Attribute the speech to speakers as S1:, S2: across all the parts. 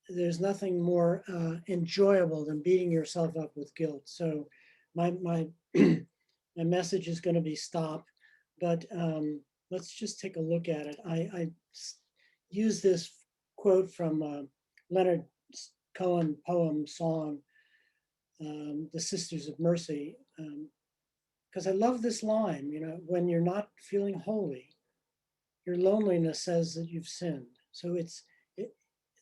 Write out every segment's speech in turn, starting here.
S1: there's nothing more enjoyable than beating yourself up with guilt. So my my message is going to be stop, but let's just take a look at it. I use this quote from Leonard Cohen poem song, The Sisters of Mercy, because I love this line, you know, when you're not feeling holy, your loneliness says that you've sinned. So the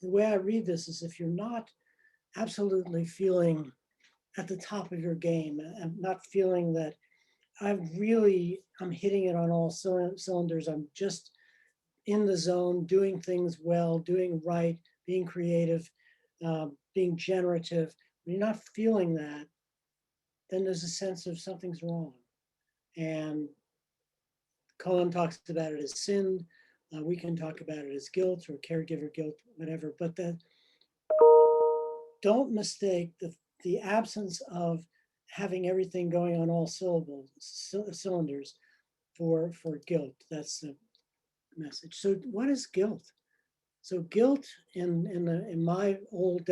S1: way I read this is if you're not absolutely feeling at the top of your game and not feeling that I'm hitting it on all cylinders, I'm just in the zone, doing things well, doing right, being creative, being generative. When you're not feeling that, then there's a sense of something's wrong. And Cohen talks about it as sin. We can talk about it as guilt or caregiver guilt, whatever. But don't mistake the absence of having everything going on all cylinders for guilt. That's the message. So what is guilt? So guilt in my old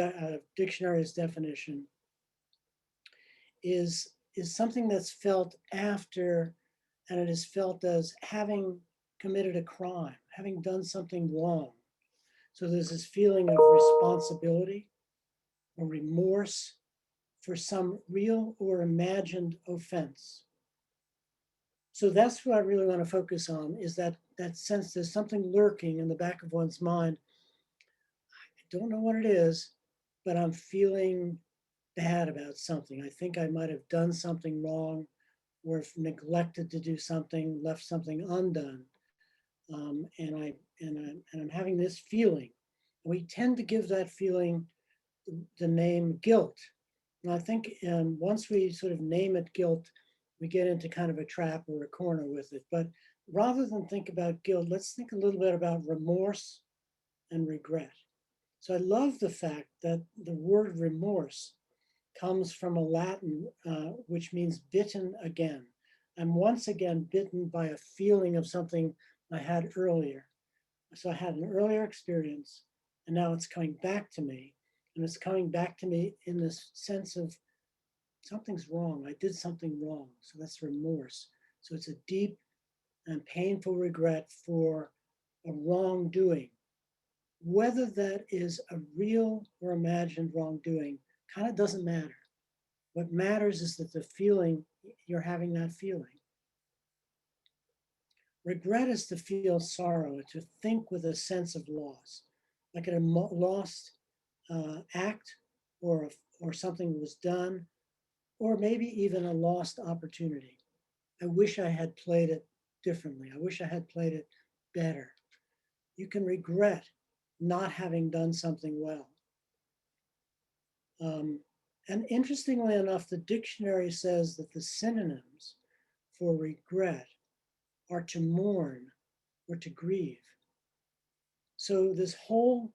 S1: dictionary's definition is something that's felt after, and it is felt as having committed a crime, having done something wrong. So there's this feeling of responsibility or remorse for some real or imagined offense. So that's what I really want to focus on, is that sense there's something lurking in the back of one's mind. I don't know what it is, but I'm feeling bad about something. I think I might have done something wrong, or if neglected to do something, left something undone. And I'm having this feeling. We tend to give that feeling the name guilt. And I think once we sort of name it guilt, we get into kind of a trap or a corner with it. But rather than think about guilt, let's think a little bit about remorse and regret. So I love the fact that the word remorse comes from a Latin, which means bitten again. I'm once again bitten by a feeling of something I had earlier. So I had an earlier experience, and now it's coming back to me. And it's coming back to me in this sense of something's wrong. I did something wrong. So that's remorse. So it's a deep and painful regret for a wrongdoing. Whether that is a real or imagined wrongdoing kind of doesn't matter. What matters is that the feeling, you're having that feeling. Regret is to feel sorrow, to think with a sense of loss, like a lost act, or something was done, or maybe even a lost opportunity. I wish I had played it differently. I wish I had played it better. You can regret not having done something well. And interestingly enough, the dictionary says that the synonyms for regret are to mourn or to grieve. So this whole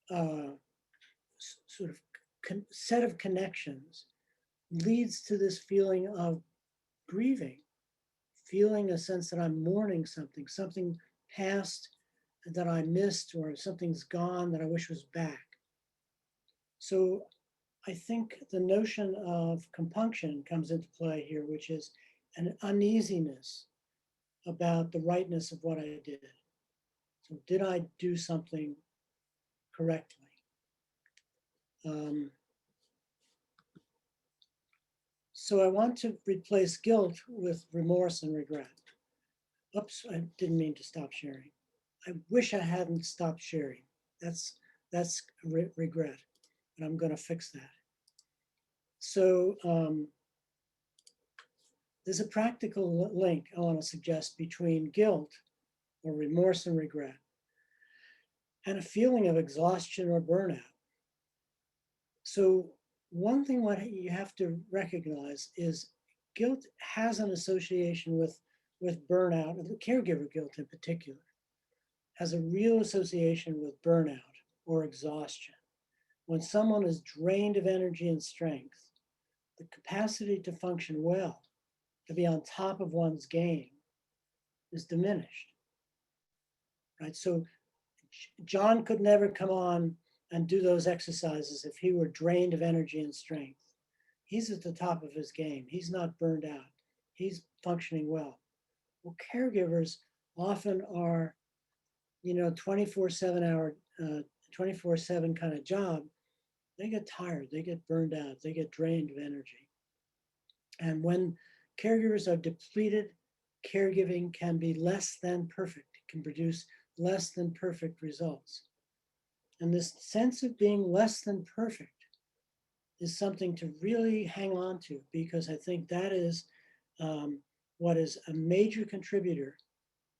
S1: sort of set of connections leads to this feeling of grieving, feeling a sense that I'm mourning something past that I missed, or something's gone that I wish was back. So I think the notion of compunction comes into play here, which is an uneasiness about the rightness of what I did. So did I do something correctly? So I want to replace guilt with remorse and regret. Oops, I didn't mean to stop sharing. I wish I hadn't stopped sharing. That's regret, and I'm going to fix that. So there's a practical link I want to suggest between guilt or remorse and regret and a feeling of exhaustion or burnout. So one thing what you have to recognize is guilt has an association with burnout, and the caregiver guilt in particular has a real association with burnout or exhaustion. When someone is drained of energy and strength, the capacity to function well, to be on top of one's game, is diminished. Right? So John could never come on and do those exercises if he were drained of energy and strength. He's at the top of his game. He's not burned out. He's functioning well. Well, caregivers often are, 24/7 hour, 24/7 kind of job. They get tired, they get burned out, they get drained of energy. And when caregivers are depleted, caregiving can be less than perfect. It can produce less than perfect results. And this sense of being less than perfect is something to really hang on to, because I think that is what is a major contributor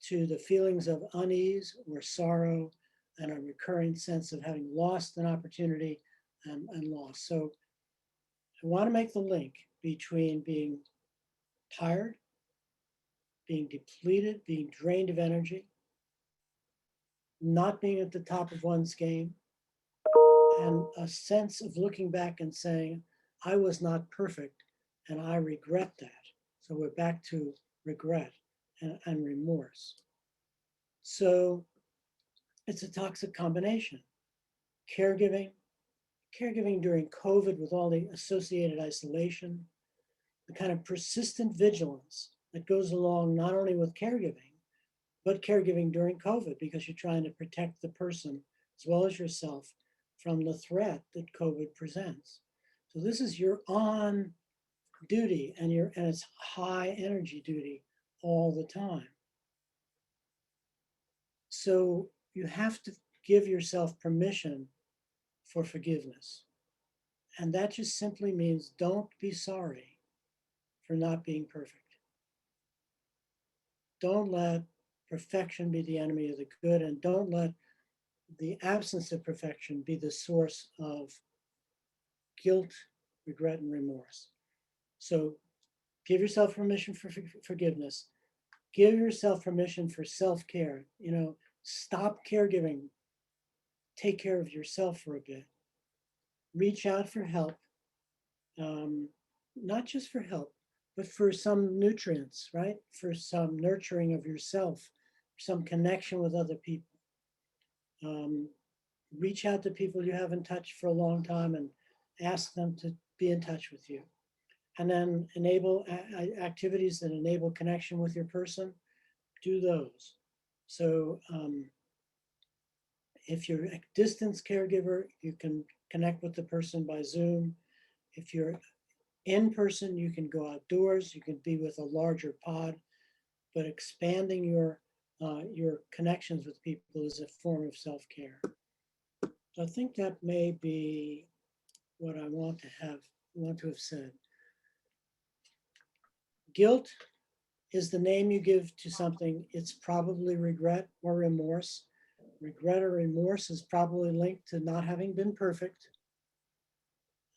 S1: to the feelings of unease or sorrow and a recurring sense of having lost an opportunity and loss. So I want to make the link between being tired, being depleted, being drained of energy, not being at the top of one's game, and a sense of looking back and saying, I was not perfect and I regret that. So we're back to regret and remorse. So it's a toxic combination. Caregiving during COVID with all the associated isolation, the kind of persistent vigilance that goes along not only with caregiving, but caregiving during COVID, because you're trying to protect the person as well as yourself from the threat that COVID presents. So this is your on duty, and it's high energy duty all the time. So you have to give yourself permission for forgiveness. And that just simply means don't be sorry for not being perfect. Don't let perfection be the enemy of the good, and don't let the absence of perfection be the source of guilt, regret, and remorse. So give yourself permission for forgiveness. Give yourself permission for self-care. Stop caregiving. Take care of yourself for a bit. Reach out for help, not just for help, but for some nutrients, right? For some nurturing of yourself, some connection with other people. Reach out to people you haven't touched for a long time and ask them to be in touch with you. And then enable activities that enable connection with your person. Do those. So if you're a distance caregiver, you can connect with the person by Zoom. If you're in person, you can go outdoors, you can be with a larger pod, but expanding your connections with people is a form of self-care. So I think that may be what I want to have said. Guilt is the name you give to something. It's probably regret or remorse. Regret or remorse is probably linked to not having been perfect.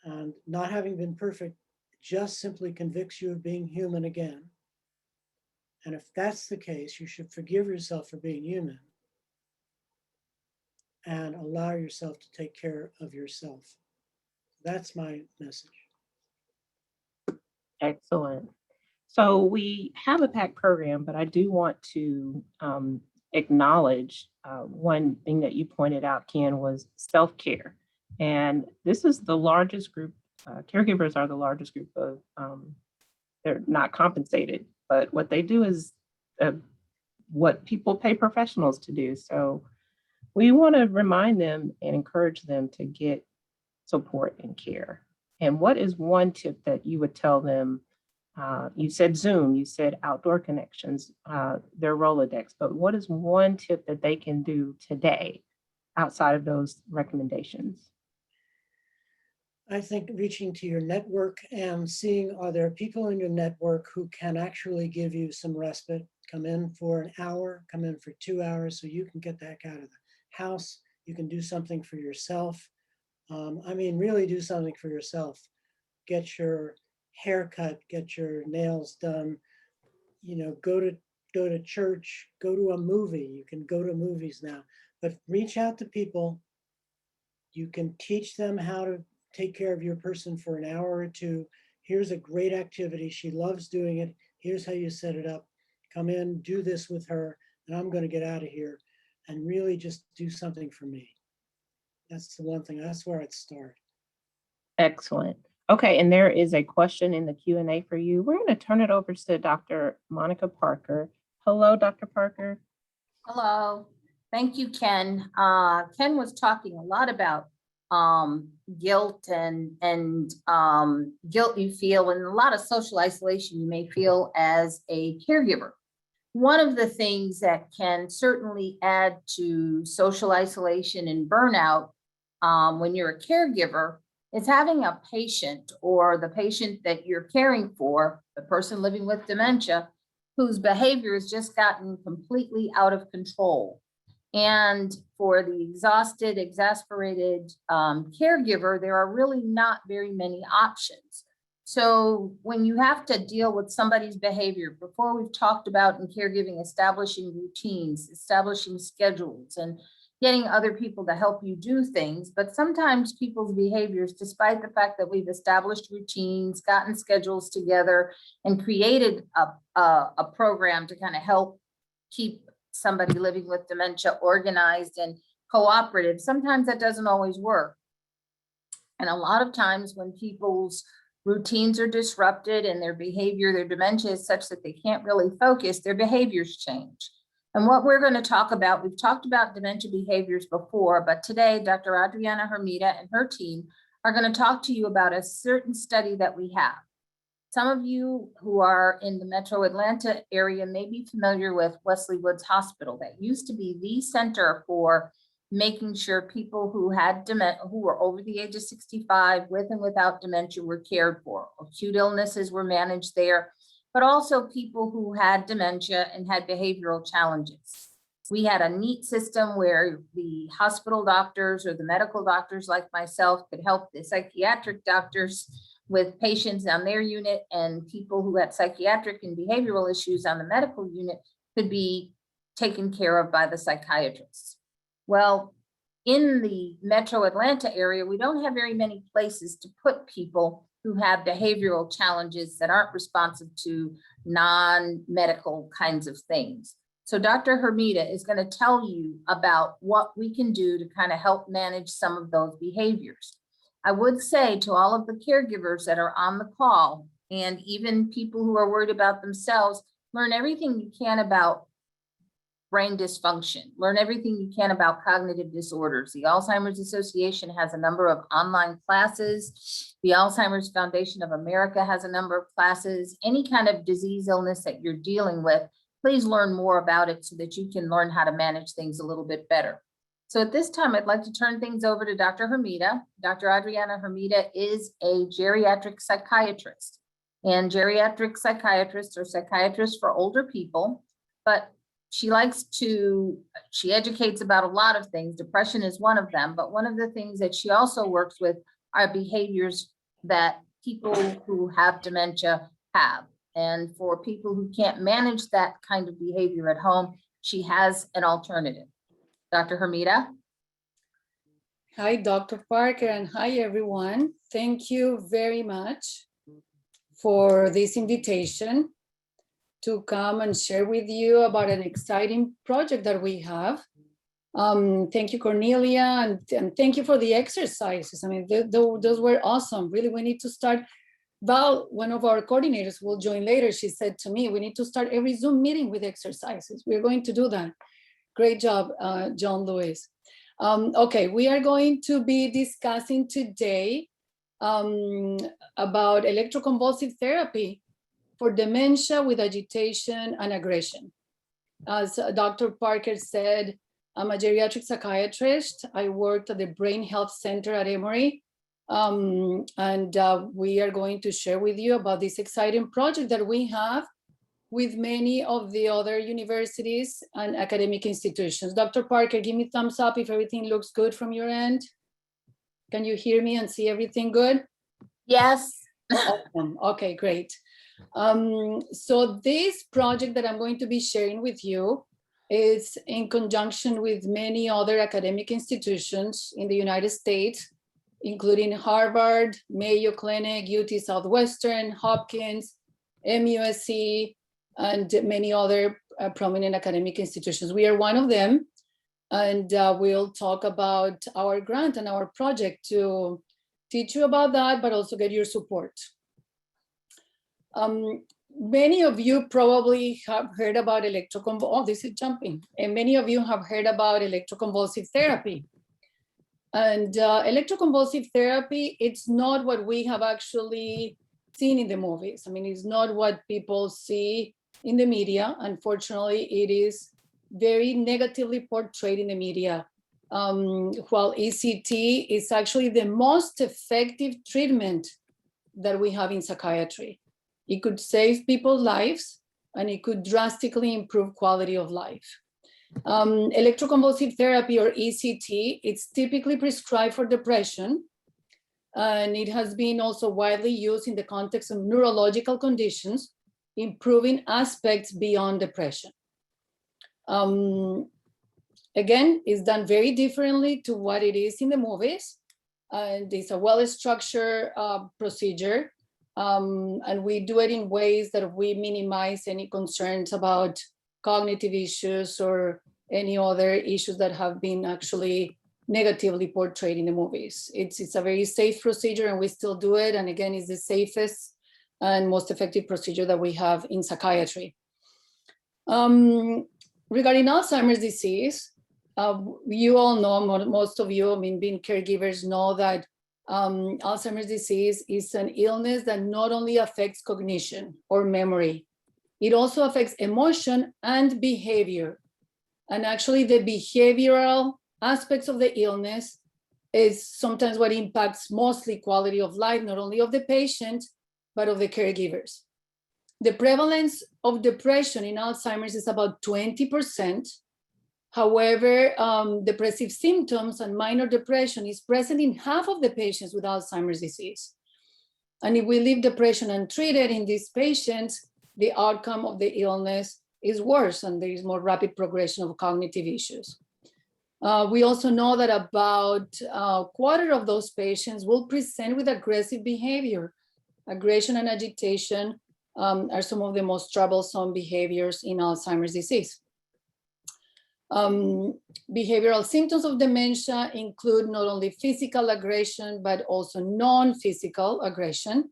S1: And not having been perfect just simply convicts you of being human again. And if that's the case, you should forgive yourself for being human and allow yourself to take care of yourself. That's my message.
S2: Excellent. So we have a PAC program, but I do want to acknowledge one thing that you pointed out, Ken, was self-care. And this is the largest group, caregivers are the largest group of, they're not compensated, but what they do is what people pay professionals to do. So we want to remind them and encourage them to get support and care. And what is one tip that you would tell them? You said Zoom, you said outdoor connections, their Rolodex, but what is one tip that they can do today outside of those recommendations?
S1: I think reaching to your network and seeing, are there people in your network who can actually give you some respite? Come in for an hour, come in for 2 hours so you can get the heck out of the house. You can do something for yourself. Really do something for yourself. Get your hair cut, get your nails done, go to church, go to a movie. You can go to movies now, but reach out to people. You can teach them how to take care of your person for an hour or two. Here's a great activity. She loves doing it. Here's how you set it up. Come in, do this with her, and I'm going to get out of here and really just do something for me. That's the one thing, that's where I'd start.
S2: Excellent. Okay, and there is a question in the Q&A for you. We're going to turn it over to Dr. Monica Parker. Hello, Dr. Parker.
S3: Hello. Thank you, Ken. Ken was talking a lot about guilt and guilt you feel, and a lot of social isolation you may feel as a caregiver. One of the things that can certainly add to social isolation and burnout when you're a caregiver is having a patient, or the patient that you're caring for, the person living with dementia, whose behavior has just gotten completely out of control. And for the exhausted, exasperated caregiver, there are really not very many options. So when you have to deal with somebody's behavior, before we've talked about in caregiving, establishing routines, establishing schedules, and getting other people to help you do things. But sometimes people's behaviors, despite the fact that we've established routines, gotten schedules together, and created a program to kind of help keep somebody living with dementia organized and cooperative, sometimes that doesn't always work. And a lot of times when people's routines are disrupted and their behavior, their dementia is such that they can't really focus, their behaviors change. And what we're going to talk about, we've talked about dementia behaviors before, but today Dr. Adriana Hermida and her team are going to talk to you about a certain study that we have. Some of you who are in the Metro Atlanta area may be familiar with Wesley Woods Hospital. That used to be the center for making sure people who had dementia, who were over the age of 65 with and without dementia, were cared for. Acute illnesses were managed there, but also people who had dementia and had behavioral challenges. We had a neat system where the hospital doctors or the medical doctors like myself could help the psychiatric doctors with patients on their unit, and people who had psychiatric and behavioral issues on the medical unit could be taken care of by the psychiatrists. Well, in the Metro Atlanta area, we don't have very many places to put people who have behavioral challenges that aren't responsive to non-medical kinds of things. So Dr. Hermida is going to tell you about what we can do to kind of help manage some of those behaviors. I would say to all of the caregivers that are on the call, and even people who are worried about themselves, learn everything you can about brain dysfunction, learn everything you can about cognitive disorders. The Alzheimer's Association has a number of online classes. The Alzheimer's Foundation of America has a number of classes. Any kind of disease, illness that you're dealing with, please learn more about it so that you can learn how to manage things a little bit better. So at this time, I'd like to turn things over to Dr. Hermida. Dr. Adriana Hermida is a geriatric psychiatrist, and geriatric psychiatrists are psychiatrists for older people, but she educates about a lot of things. Depression is one of them, but one of the things that she also works with are behaviors that people who have dementia have. And for people who can't manage that kind of behavior at home, she has an alternative. Dr. Hermida.
S4: Hi, Dr. Parker, and hi, everyone. Thank you very much for this invitation to come and share with you about an exciting project that we have. Thank you, Cornelya, and thank you for the exercises. I mean, those were awesome. Really, we need to start. Val, one of our coordinators, will join later. She said to me, we need to start every Zoom meeting with exercises. We're going to do that. Great job, John Lewis. Okay, we are going to be discussing today about electroconvulsive therapy for dementia with agitation and aggression. As Dr. Parker said, I'm a geriatric psychiatrist. I worked at the Brain Health Center at Emory. We are going to share with you about this exciting project that we have with many of the other universities and academic institutions. Dr. Parker, give me thumbs up if everything looks good from your end. Can you hear me and see everything good?
S3: Yes.
S4: Awesome. Okay, great. So this project that I'm going to be sharing with you is in conjunction with many other academic institutions in the United States, including Harvard, Mayo Clinic, UT Southwestern, Hopkins, MUSC, and many other prominent academic institutions. We are one of them. And we'll talk about our grant and our project to teach you about that, but also get your support. Many of you probably have heard about oh, this is jumping. And many of you have heard about electroconvulsive therapy. And electroconvulsive therapy, it's not what we have actually seen in the movies. I mean, it's not what people see in the media. Unfortunately, it is very negatively portrayed in the media. While ECT is actually the most effective treatment that we have in psychiatry. It could save people's lives and it could drastically improve quality of life. Electroconvulsive therapy, or ECT, it's typically prescribed for depression, and it has been also widely used in the context of neurological conditions, improving aspects beyond depression. Again, it's done very differently to what it is in the movies, and it's a well-structured procedure, and we do it in ways that we minimize any concerns about cognitive issues or any other issues that have been actually negatively portrayed in the movies. It's a very safe procedure, and we still do it. And again, it's the safest and most effective procedure that we have in psychiatry. Regarding Alzheimer's disease, you all know, most of you, I mean, being caregivers, know that Alzheimer's disease is an illness that not only affects cognition or memory, it also affects emotion and behavior. And actually the behavioral aspects of the illness is sometimes what impacts mostly quality of life, not only of the patient, but of the caregivers. The prevalence of depression in Alzheimer's is about 20%. However, depressive symptoms and minor depression is present in half of the patients with Alzheimer's disease. And if we leave depression untreated in these patients, the outcome of the illness is worse, and there is more rapid progression of cognitive issues. We also know that about a quarter of those patients will present with aggressive behavior. Aggression and agitation are some of the most troublesome behaviors in Alzheimer's disease. Behavioral symptoms of dementia include not only physical aggression, but also non-physical aggression.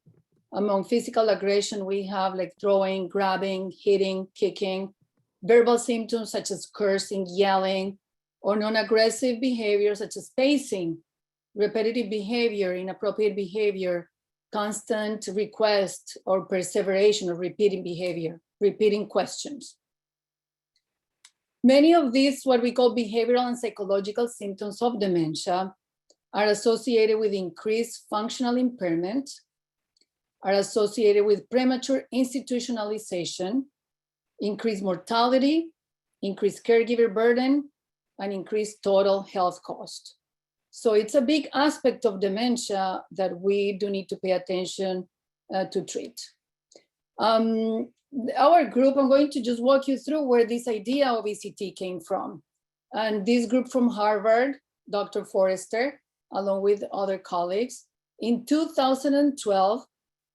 S4: Among physical aggression, we have like throwing, grabbing, hitting, kicking, verbal symptoms such as cursing, yelling, or non-aggressive behaviors such as pacing, repetitive behavior, inappropriate behavior, constant request or perseveration of repeating behavior, repeating questions. Many of these, what we call behavioral and psychological symptoms of dementia, are associated with increased functional impairment, are associated with premature institutionalization, increased mortality, increased caregiver burden, and increased total health cost. So it's a big aspect of dementia that we do need to pay attention to treat. Our group, I'm going to just walk you through where this idea of ECT came from. And this group from Harvard, Dr. Forrester, along with other colleagues, in 2012,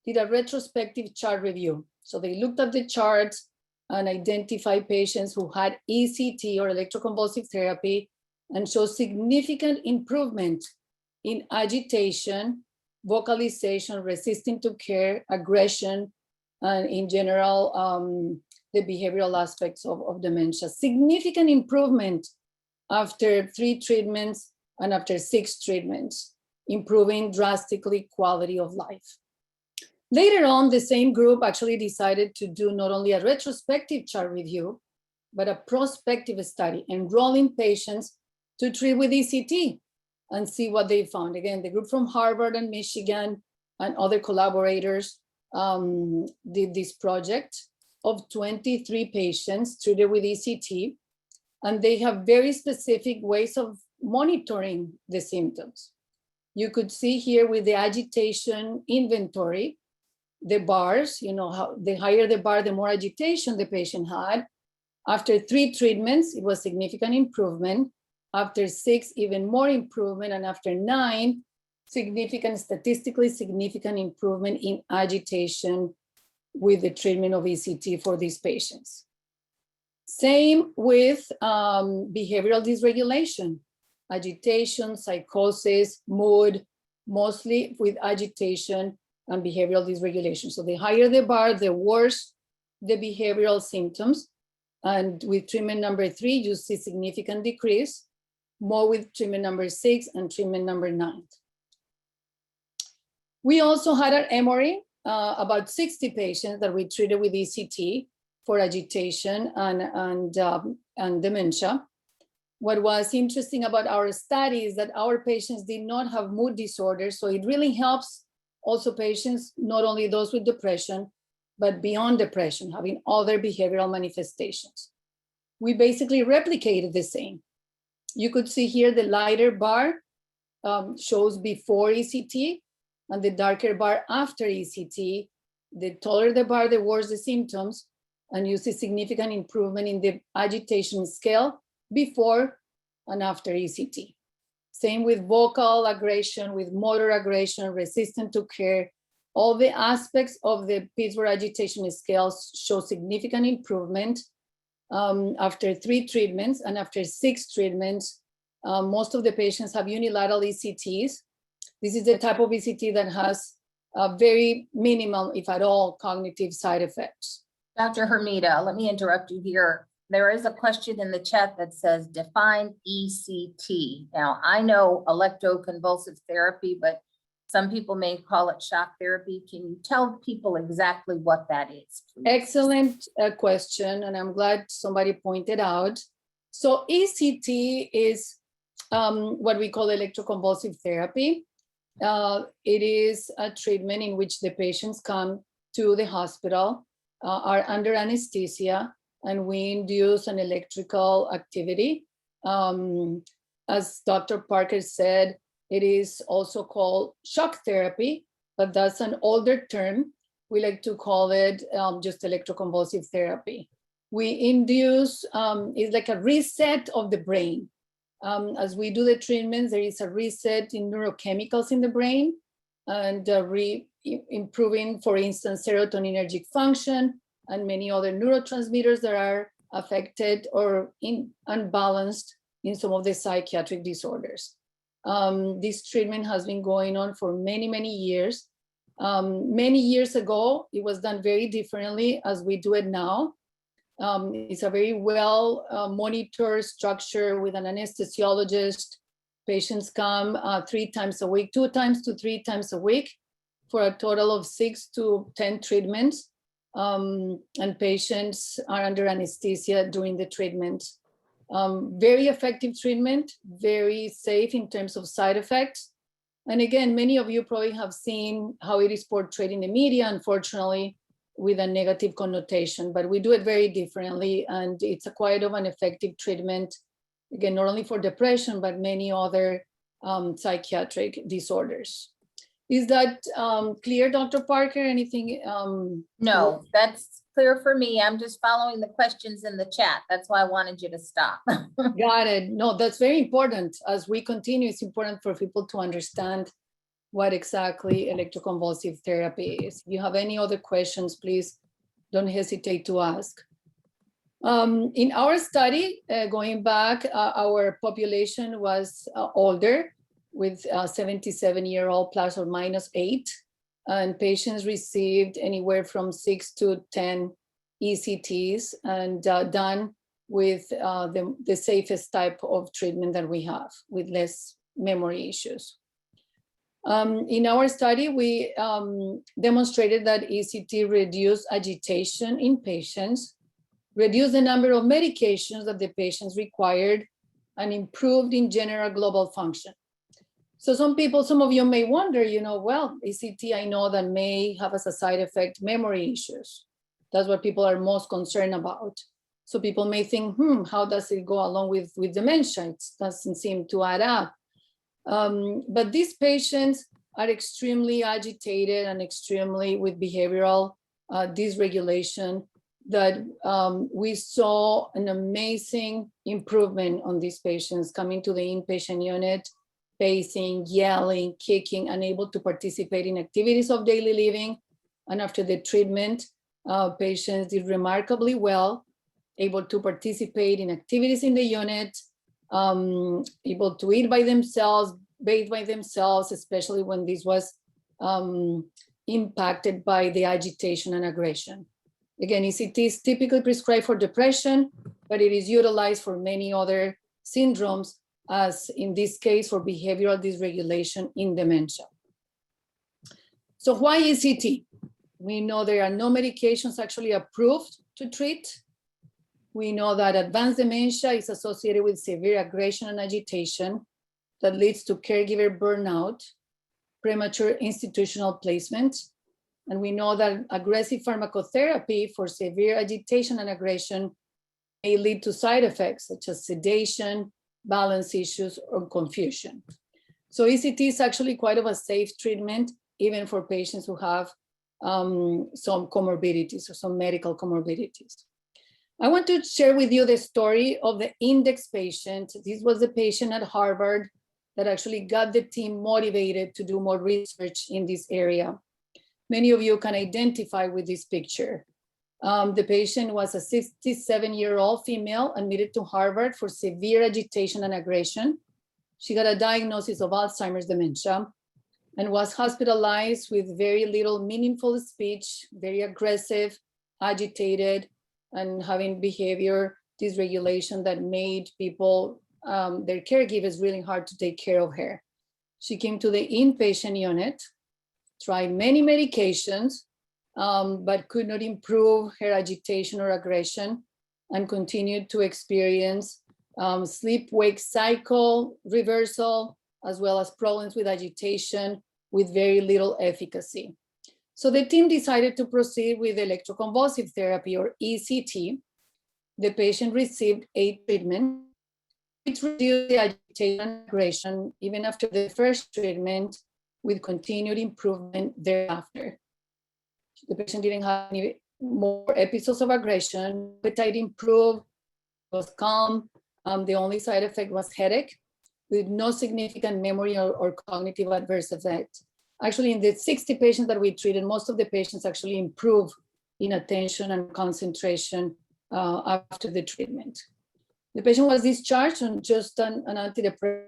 S4: did a retrospective chart review. So they looked at the charts and identified patients who had ECT or electroconvulsive therapy and showed significant improvement in agitation, vocalization, resisting to care, aggression, and in general, the behavioral aspects of dementia. Significant improvement after 3 treatments and after 6 treatments, improving drastically quality of life. Later on, the same group actually decided to do not only a retrospective chart review, but a prospective study, enrolling patients to treat with ECT and see what they found. Again, the group from Harvard and Michigan and other collaborators did this project of 23 patients treated with ECT, and they have very specific ways of monitoring the symptoms. You could see here with the agitation inventory, the bars, you know, how the higher the bar, the more agitation the patient had. After 3 treatments, it was significant improvement. After 6, even more improvement. And after 9, statistically significant improvement in agitation with the treatment of ECT for these patients. Same with behavioral dysregulation, agitation, psychosis, mood, mostly with agitation and behavioral dysregulation. So the higher the bar, the worse the behavioral symptoms. And with treatment number 3, you see significant decrease, more with treatment number 6 and treatment number 9. We also had at Emory about 60 patients that we treated with ECT for agitation and dementia. What was interesting about our study is that our patients did not have mood disorders, so it really helps also patients, not only those with depression, but beyond depression, having other behavioral manifestations. We basically replicated the same. You could see here the lighter bar shows before ECT, and the darker bar after ECT. The taller the bar, the worse the symptoms, and you see significant improvement in the agitation scale before and after ECT. Same with vocal aggression, with motor aggression, resistant to care. All the aspects of the Pittsburgh agitation scales show significant improvement after 3 treatments, and after 6 treatments, most of the patients have unilateral ECTs. This is the type of ECT that has very minimal, if at all, cognitive side effects.
S3: Dr. Hermida, let me interrupt you here. There is a question in the chat that says, define ECT. Now, I know electroconvulsive therapy, but some people may call it shock therapy. Can you tell people exactly what that is, please?
S4: Excellent question, and I'm glad somebody pointed out. So ECT is what we call electroconvulsive therapy. It is a treatment in which the patients come to the hospital, are under anesthesia, and we induce an electrical activity. As Dr. Parker said, it is also called shock therapy, but that's an older term. We like to call it just electroconvulsive therapy. We induce, it's like a reset of the brain. As we do the treatments, there is a reset in neurochemicals in the brain, and improving, for instance, serotonergic function and many other neurotransmitters that are affected or unbalanced in some of the psychiatric disorders. This treatment has been going on for many, many years. Many years ago, it was done very differently as we do it now. It's a very well monitored structure with an anesthesiologist. Patients come 3 times a week, 2 times to 3 times a week, for a total of 6 to 10 treatments. And patients are under anesthesia during the treatment. Very effective treatment, very safe in terms of side effects. And again, many of you probably have seen how it is portrayed in the media, unfortunately, with a negative connotation, but we do it very differently, and it's quite of an effective treatment, again, not only for depression, but many other psychiatric disorders. Is that clear, Dr. Parker? Anything?
S3: No, that's clear for me. I'm just following the questions in the chat. That's why I wanted you to stop.
S4: Got it. No, that's very important. As we continue, it's important for people to understand what exactly electroconvulsive therapy is. If you have any other questions, please don't hesitate to ask. In our study, going back, our population was older, with 77-year-old plus or minus 8, and patients received anywhere from 6 to 10 ECTs, and done with the safest type of treatment that we have, with less memory issues. In our study, we demonstrated that ECT reduced agitation in patients, reduced the number of medications that the patients required, and improved in general global function. So some of you may wonder, well, ECT, I know that may have as a side effect memory issues. That's what people are most concerned about. So people may think, how does it go along with dementia? It doesn't seem to add up. But these patients are extremely agitated and extremely with behavioral dysregulation, that we saw an amazing improvement on these patients coming to the inpatient unit, pacing, yelling, kicking, unable to participate in activities of daily living. And after the treatment, patients did remarkably well. able to participate in activities in the unit, able to eat by themselves, bathe by themselves, especially when this was impacted by the agitation and aggression. Again, ECT is typically prescribed for depression, but it is utilized for many other syndromes, as in this case for behavioral dysregulation in dementia. So why ECT? We know there are no medications actually approved to treat. We know that advanced dementia is associated with severe aggression and agitation that leads to caregiver burnout, premature institutional placement. And we know that aggressive pharmacotherapy for severe agitation and aggression may lead to side effects such as sedation, balance issues, or confusion. So ECT is actually quite of a safe treatment, even for patients who have some comorbidities or some medical comorbidities. I want to share with you the story of the index patient. This was the patient at Harvard that actually got the team motivated to do more research in this area. Many of you can identify with this picture. The patient was a 67-year-old female admitted to Harvard for severe agitation and aggression. She got a diagnosis of Alzheimer's dementia and was hospitalized with very little meaningful speech, very aggressive, agitated, and having behavior dysregulation that made people, their caregivers, really hard to take care of her. She came to the inpatient unit, tried many medications, but could not improve her agitation or aggression, and continued to experience sleep-wake cycle reversal, as well as problems with agitation with very little efficacy. So the team decided to proceed with electroconvulsive therapy, or ECT. The patient received 8 treatments, which reduced the agitation and aggression even after the first treatment, with continued improvement thereafter. The patient didn't have any more episodes of aggression, appetite improved, was calm. The only side effect was headache, with no significant memory or cognitive adverse effect. Actually, in the 60 patients that we treated, most of the patients actually improved in attention and concentration after the treatment. The patient was discharged on just an antidepressant.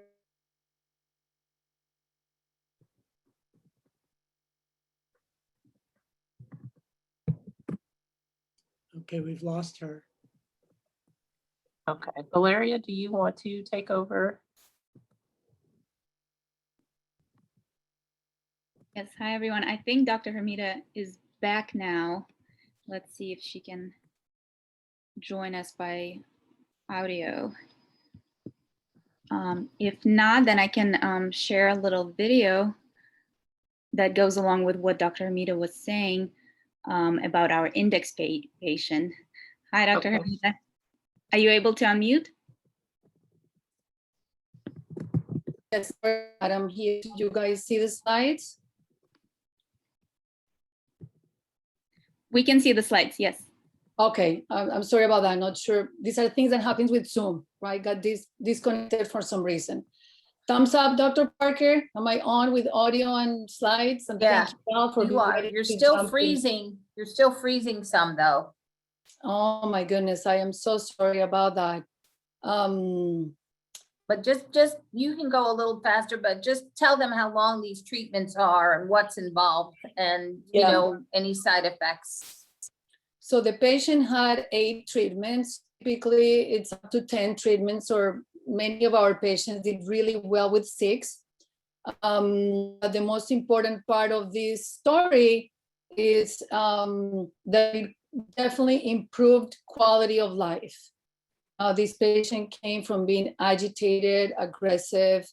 S1: Okay, we've lost her.
S2: Okay, Valeria, do you want to take over?
S5: Yes, hi everyone. I think Dr. Hermida is back now. Let's see if she can join us by audio. If not, then I can share a little video that goes along with what Dr. Hermida was saying about our index patient. Hi, Dr.
S2: Okay.
S5: Hermida. Are you able to unmute?
S4: Yes, I'm here. Did you guys see the slides?
S5: We can see the slides, yes.
S4: Okay, I'm sorry about that. I'm not sure. These are things that happens with Zoom, right? Got disconnected for some reason. Thumbs up, Dr. Parker. Am I on with audio and slides? And
S3: Yeah,
S4: thank you all for
S3: You
S4: being
S3: are,
S4: ready
S3: you're
S4: to
S3: still
S4: jump in.
S3: freezing. You're still freezing some though.
S4: Oh my goodness, I am so sorry about that.
S3: But just, you can go a little faster, but just tell them how long these treatments are and what's involved and, you
S4: Yeah.
S3: know, any side effects.
S4: So the patient had 8 treatments. Typically, it's up to 10 treatments, or many of our patients did really well with 6. But the most important part of this story is that it definitely improved quality of life. This patient came from being agitated, aggressive,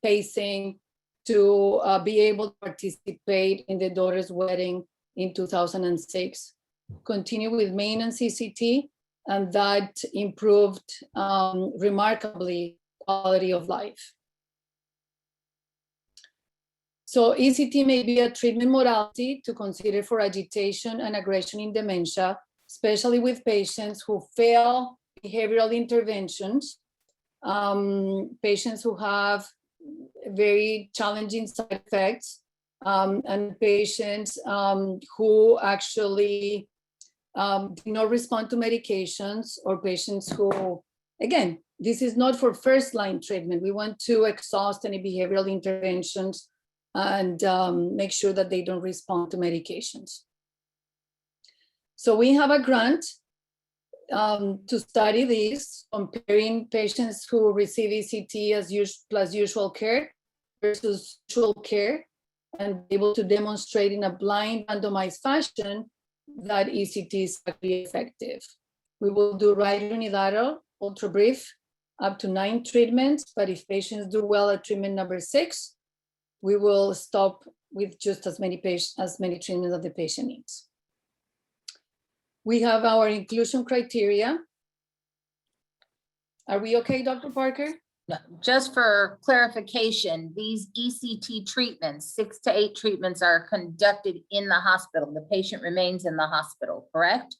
S4: pacing, to be able to participate in the daughter's wedding in 2006, continue with maintenance ECT, and that improved remarkably quality of life. So ECT may be a treatment modality to consider for agitation and aggression in dementia, especially with patients who fail behavioral interventions, patients who have very challenging side effects, and patients who actually do not respond to medications, or patients who, again, this is not for first line treatment. We want to exhaust any behavioral interventions and make sure that they don't respond to medications. So we have a grant to study this, comparing patients who receive ECT as plus usual care versus usual care, and be able to demonstrate in a blind randomized fashion that ECT is actually effective. We will do right unilateral, ultra brief, up to 9 treatments, but if patients do well at treatment number 6, we will stop with just as many treatments that the patient needs. We have our inclusion criteria. Are we okay, Dr. Parker?
S3: No, just for clarification, these ECT treatments, 6 to 8 treatments, are conducted in the hospital. The patient remains in the hospital, correct?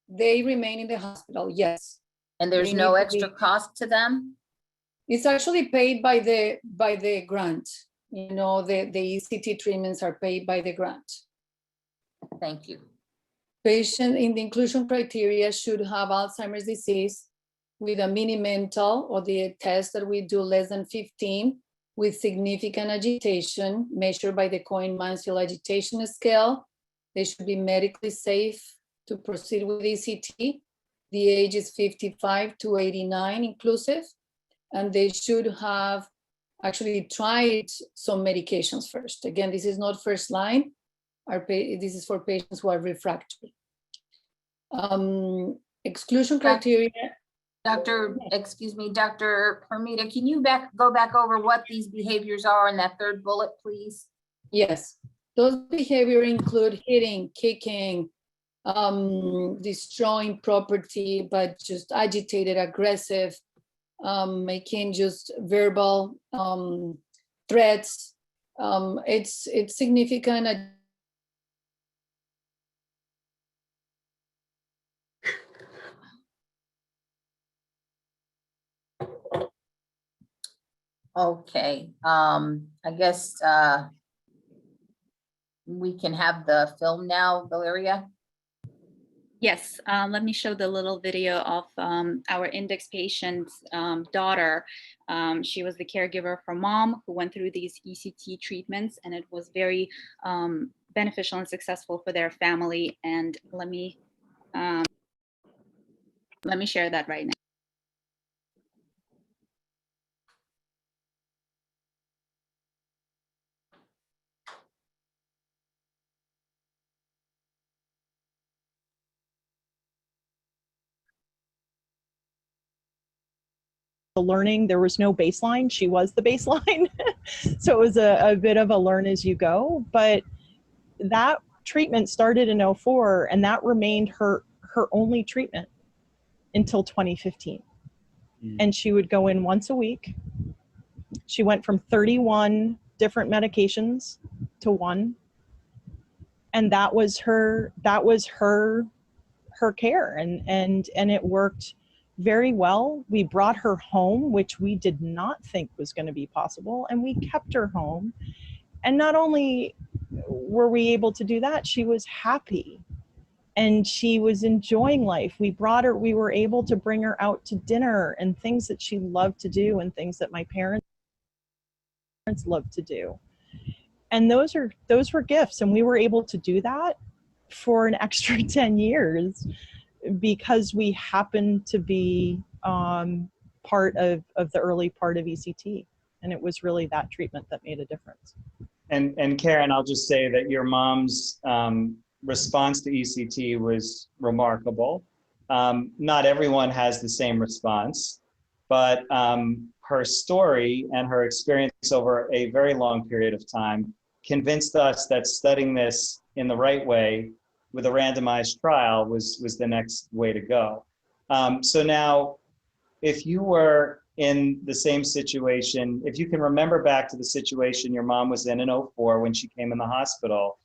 S4: They remain in the hospital, yes.
S3: And there's
S4: They
S3: no
S4: need to
S3: extra
S4: be-
S3: cost to them?
S4: It's actually paid by the grant. You know, the ECT treatments are paid by the grant.
S3: Thank you.
S4: Patient in the inclusion criteria should have Alzheimer's disease with a mini mental, or the test that we do, less than 15, with significant agitation measured by the Cohen-Mansfield agitation scale. They should be medically safe to proceed with ECT. The age is 55 to 89 inclusive, and they should have actually tried some medications first. Again, this is not first line. This is for patients who are refractory. Exclusion criteria.
S3: Excuse me, Dr. Hermida, can you go back over what these behaviors are in that third bullet, please?
S4: Yes, those behaviors include hitting, kicking, destroying property, but just agitated, aggressive, making just verbal threats. It's significant.
S3: Okay, I guess we can have the film now, Valeria.
S5: Yes, let me show the little video of our index patient's daughter. She was the caregiver for mom who went through these ECT treatments, and it was very beneficial and successful for their family. And let me share that right now.
S6: Learning, there was no baseline. She was the baseline. So it was a bit of a learn as you go, but that treatment started in 2004, and that remained her only treatment until 2015. And she would go in once a week. She went from 31 different medications to 1. And that was her care, and it worked very well. We brought her home, which we did not think was going to be possible, and we kept her home. And not only were we able to do that, she was happy and she was enjoying life. We were able to bring her out to dinner and things that she loved to do, and things that my parents loved to do. And those were gifts, and we were able to do that for an extra 10 years because we happened to be part of the early part of ECT. And it was really that treatment that made a difference.
S7: And Karen, I'll just say that your mom's response to ECT was remarkable. Not everyone has the same response, but her story and her experience over a very long period of time convinced us that studying this in the right way with a randomized trial was the next way to go. So now, if you were in the same situation, if you can remember back to the situation your mom was in 2004 when she came in the hospital,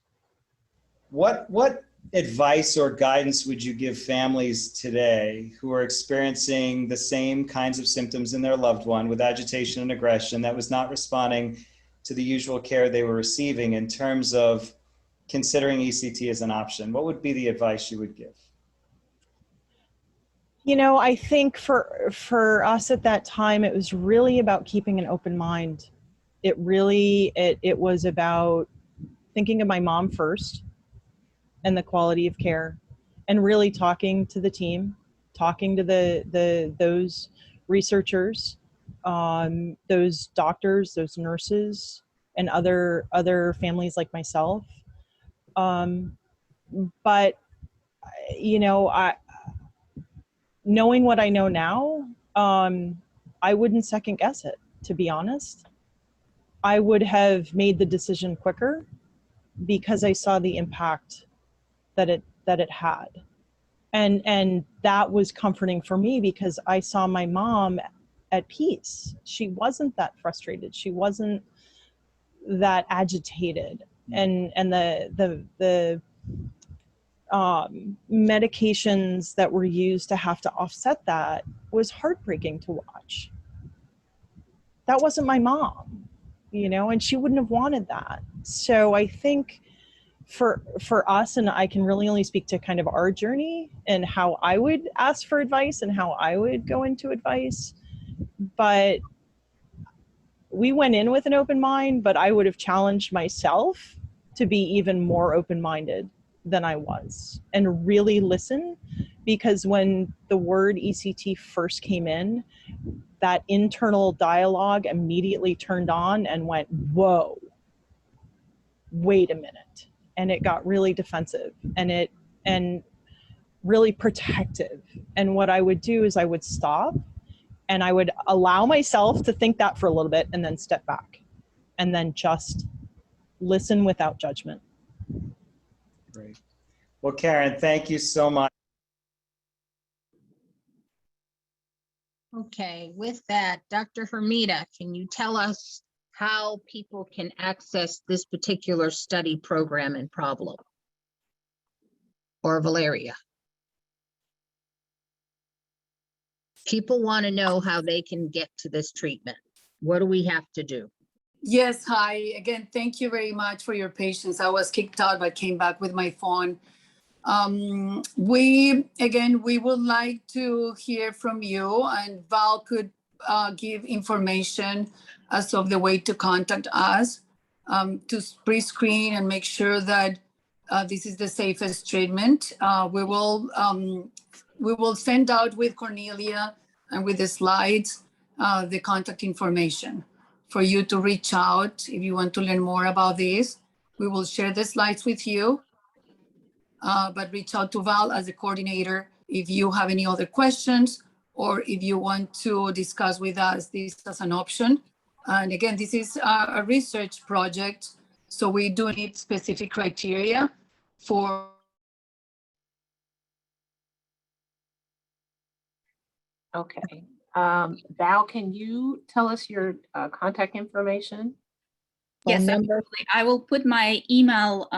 S7: what advice or guidance would you give families today who are experiencing the same kinds of symptoms in their loved one with agitation and aggression that was not responding to the usual care they were receiving, in terms of considering ECT as an option, what would be the advice you would give?
S6: You know, I think for us at that time, it was really about keeping an open mind. It was about thinking of my mom first and the quality of care, and really talking to the team, talking to those researchers, those doctors, those nurses, and other families like myself. But you know, knowing what I know now, I wouldn't second guess it, to be honest. I would have made the decision quicker because I saw the impact that it had. And that was comforting for me because I saw my mom at peace. She wasn't that frustrated. She wasn't that agitated. And the medications that were used to have to offset that was heartbreaking to watch. That wasn't my mom, you know, and she wouldn't have wanted that. So I think for us, and I can really only speak to kind of our journey and how I would ask for advice and how I would go into advice, but we went in with an open mind, but I would have challenged myself to be even more open-minded than I was and really listen, because when the word ECT first came in, that internal dialogue immediately turned on and went, whoa, wait a minute. And it got really defensive and really protective. And what I would do is I would stop and I would allow myself to think that for a little bit and then step back and then just listen without judgment.
S7: Great. Well, Karen, thank you so much.
S3: Okay, with that, Dr. Hermida, can you tell us how people can access this particular study program and problem? Or Valeria? People want to know how they can get to this treatment. What do we have to do?
S4: Yes, hi. Again, thank you very much for your patience. I was kicked out, but came back with my phone. We would like to hear from you, and Val could give information as of the way to contact us to pre-screen and make sure that this is the safest treatment. We will send out with Cornelya and with the slides the contact information for you to reach out if you want to learn more about this. We will share the slides with you. But reach out to Val as a coordinator if you have any other questions or if you want to discuss with us this as an option. And again, this is a research project, so we do need specific criteria for.
S2: Okay. Val, can you tell us your contact information?
S5: Yes,
S2: Phone number?
S5: absolutely. I will put my email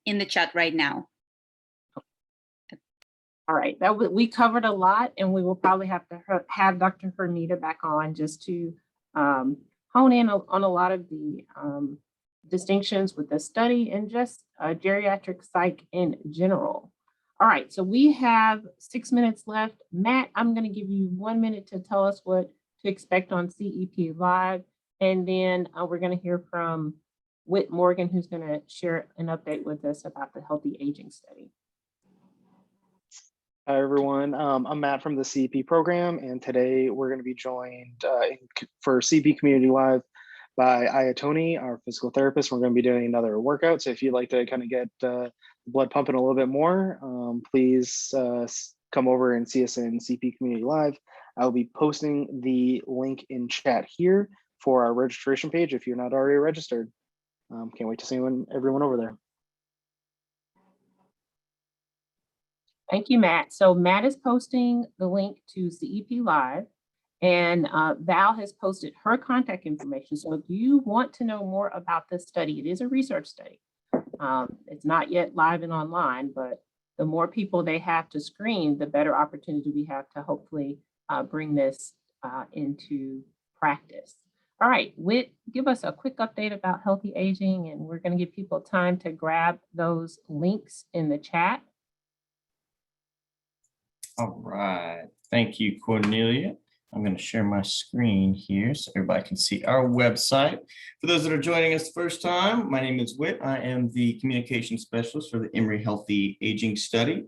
S5: in the chat right now.
S2: All right, we covered a lot, and we will probably have to have Dr. Hermida back on just to hone in on a lot of the distinctions with the study and just geriatric psych in general. All right, so we have 6 minutes left. Matt, I'm going to give you 1 minute to tell us what to expect on CEP Live, and then we're going to hear from Whit Morgan, who's going to share an update with us about the Healthy Aging Study.
S8: Hi, everyone. I'm Matt from the CEP program, and today we're going to be joined for CEP Community Live by Ayatoni, our physical therapist. We're going to be doing another workout, so if you'd like to kind of get the blood pumping a little bit more, please come over and see us in CEP Community Live. I'll be posting the link in chat here for our registration page if you're not already registered. Can't wait to see everyone over there.
S2: Thank you, Matt. So Matt is posting the link to CEP Live, and Val has posted her contact information. So if you want to know more about this study, it is a research study. It's not yet live and online, but the more people they have to screen, the better opportunity we have to hopefully bring this into practice. All right, Whit, give us a quick update about healthy aging, and we're going to give people time to grab those links in the chat.
S9: All right. Thank you, Cornelia. I'm going to share my screen here so everybody can see our website. For those that are joining us the first time, my name is Whit. I am the communication specialist for the Emory Healthy Aging Study.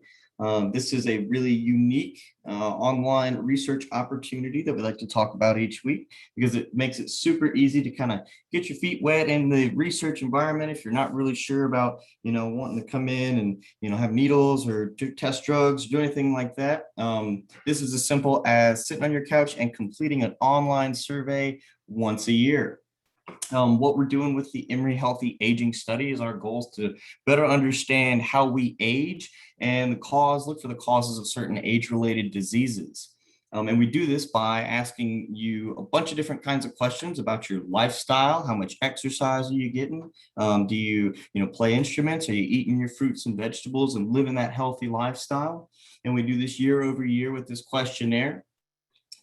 S9: This is a really unique online research opportunity that we like to talk about each week because it makes it super easy to kind of get your feet wet in the research environment if you're not really sure about, wanting to come in and, have needles or test drugs, do anything like that. This is as simple as sitting on your couch and completing an online survey once a year. What we're doing with the Emory Healthy Aging Study is our goal is to better understand how we age and look for the causes of certain age-related diseases. And we do this by asking you a bunch of different kinds of questions about your lifestyle. How much exercise are you getting? Do you, play instruments? Are you eating your fruits and vegetables and living that healthy lifestyle? And we do this year over year with this questionnaire.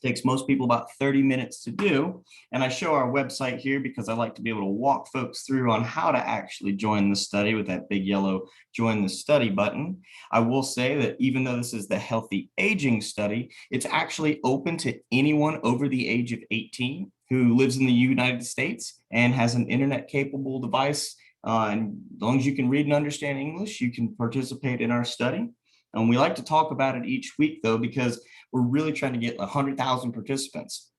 S9: Takes most people about 30 minutes to do. And I show our website here because I like to be able to walk folks through on how to actually join the study with that big yellow join the study button. I will say that even though this is the Healthy Aging Study, it's actually open to anyone over the age of 18 who lives in the United States and has an internet capable device. And as long as you can read and understand English, you can participate in our study. And we like to talk about it each week though, because we're really trying to get 100,000 participants.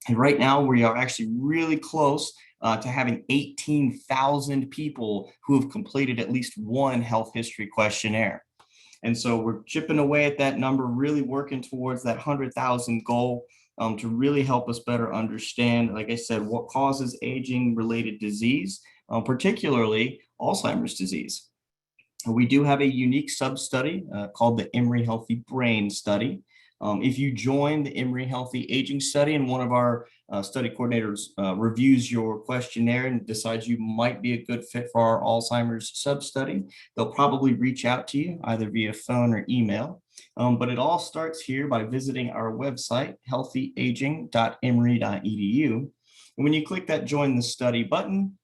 S9: And right now we are actually really close to having 18,000 people who have completed at least one health history questionnaire. And so we're chipping away at that number, really working towards that 100,000 goal to really help us better understand, like I said, what causes aging related disease, particularly Alzheimer's disease. We do have a unique sub-study called the Emory Healthy Brain Study. If you join the Emory Healthy Aging Study and one of our study coordinators reviews your questionnaire and decides you might be a good fit for our Alzheimer's sub-study, they'll probably reach out to you either via phone or email. But it all starts here by visiting our website, healthyaging.emory.edu. And when you click that Join the Study button,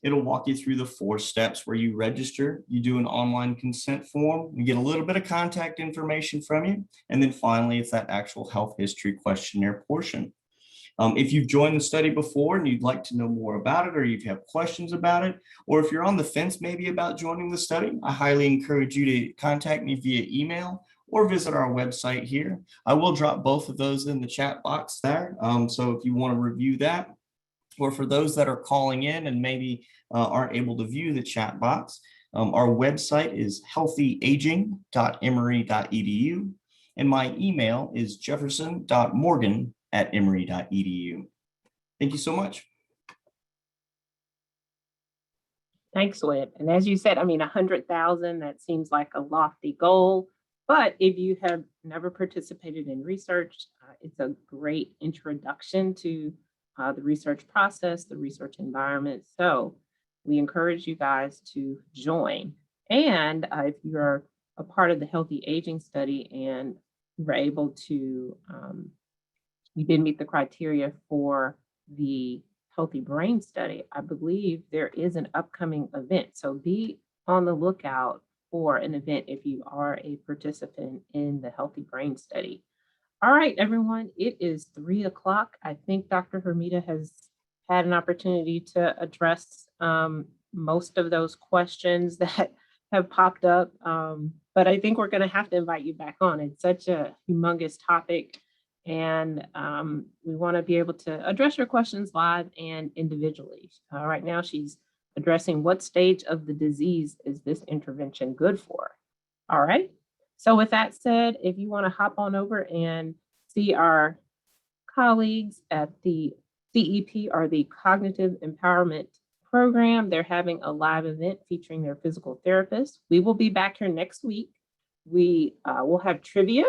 S9: it'll walk you through the 4 steps where you register, you do an online consent form, you get a little bit of contact information from you, and then finally it's that actual health history questionnaire portion. If you've joined the study before and you'd like to know more about it, or you have questions about it, or if you're on the fence maybe about joining the study, I highly encourage you to contact me via email or visit our website here. I will drop both of those in the chat box there. So if you want to review that, or for those that are calling in and maybe aren't able to view the chat box, our website is healthyageing.emory.edu, and my email is jefferson.morgan@emory.edu. Thank you so much.
S2: Thanks, Whit. And as you said, 100,000, that seems like a lofty goal. But if you have never participated in research, it's a great introduction to the research process, the research environment. So we encourage you guys to join. And if you're a part of the Healthy Aging Study and you were able to, you did meet the criteria for the Healthy Brain Study, I believe there is an upcoming event. So be on the lookout for an event if you are a participant in the Healthy Brain Study. All right, everyone, it is 3 o'clock. I think Dr. Hermida has had an opportunity to address most of those questions that have popped up. But I think we're going to have to invite you back on. It's such a humongous topic. And we want to be able to address your questions live and individually. Right now, she's addressing what stage of the disease is this intervention good for? All right. So with that said, if you want to hop on over and see our colleagues at the CEP or the Cognitive Empowerment Program, they're having a live event featuring their physical therapist. We will be back here next week. We will have trivia,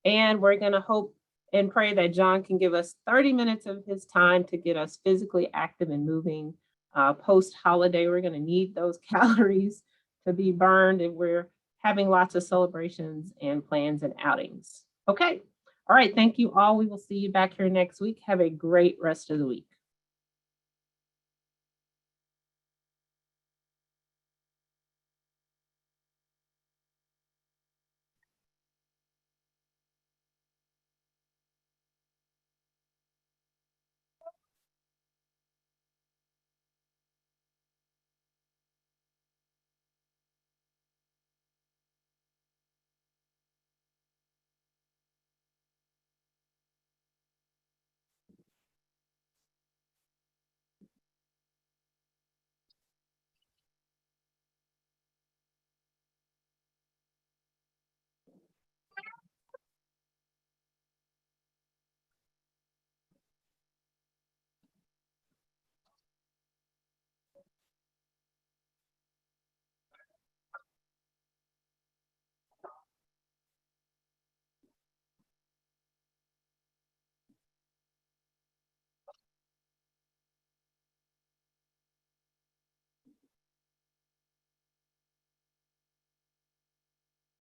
S2: and we're going to hope and pray that John can give us 30 minutes of his time to get us physically active and moving. Post-holiday, we're going to need those calories to be burned, and we're having lots of celebrations and plans and outings. Okay. All right. Thank you all. We will see you back here next week. Have a great rest of the week.